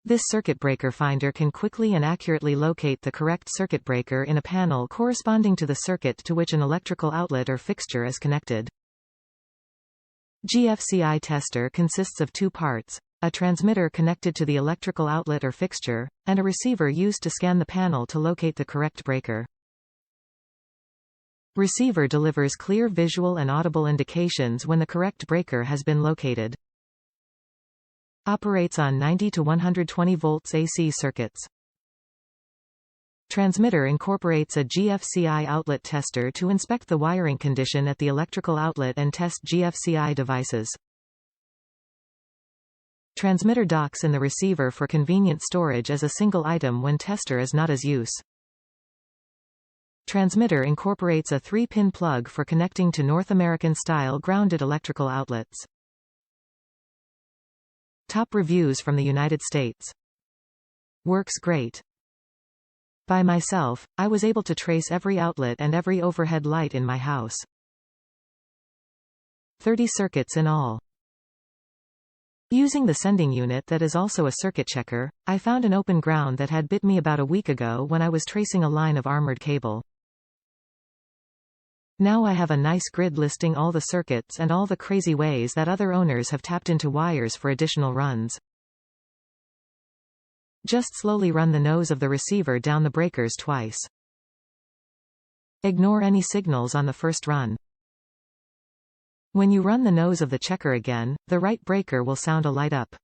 This circuit breaker finder can quickly and accurately locate the correct circuit breaker in a panel corresponding to the circuit to which an electrical outlet or fixture is connected. GFCI tester consists of two parts: a transmitter connected to the electrical outlet or fixture, and a receiver used to scan the panel to locate the correct breaker. Receiver delivers clear visual and audible indications when the correct breaker has been located. Operates on 90 to 120 volts AC circuits. Transmitter incorporates a GFCI outlet tester to inspect the wiring condition at the electrical outlet and test GFCI devices. Transmitter docks in the receiver for convenient storage as a single item when tester is not as use. Transmitter incorporates a 3-pin plug for connecting to North American-style grounded electrical outlets. Top reviews from the United States. Works great. By myself, I was able to trace every outlet and every overhead light in my house. 30 circuits in all. Using the sending unit that is also a circuit checker, I found an open ground that had bit me about a week ago when I was tracing a line of armored cable. Now I have a nice grid listing all the circuits and all the crazy ways that other owners have tapped into wires for additional runs. Just slowly run the nose of the receiver down the breakers twice. Ignore any signals on the first run. When you run the nose of the checker again, the right breaker will sound a light up.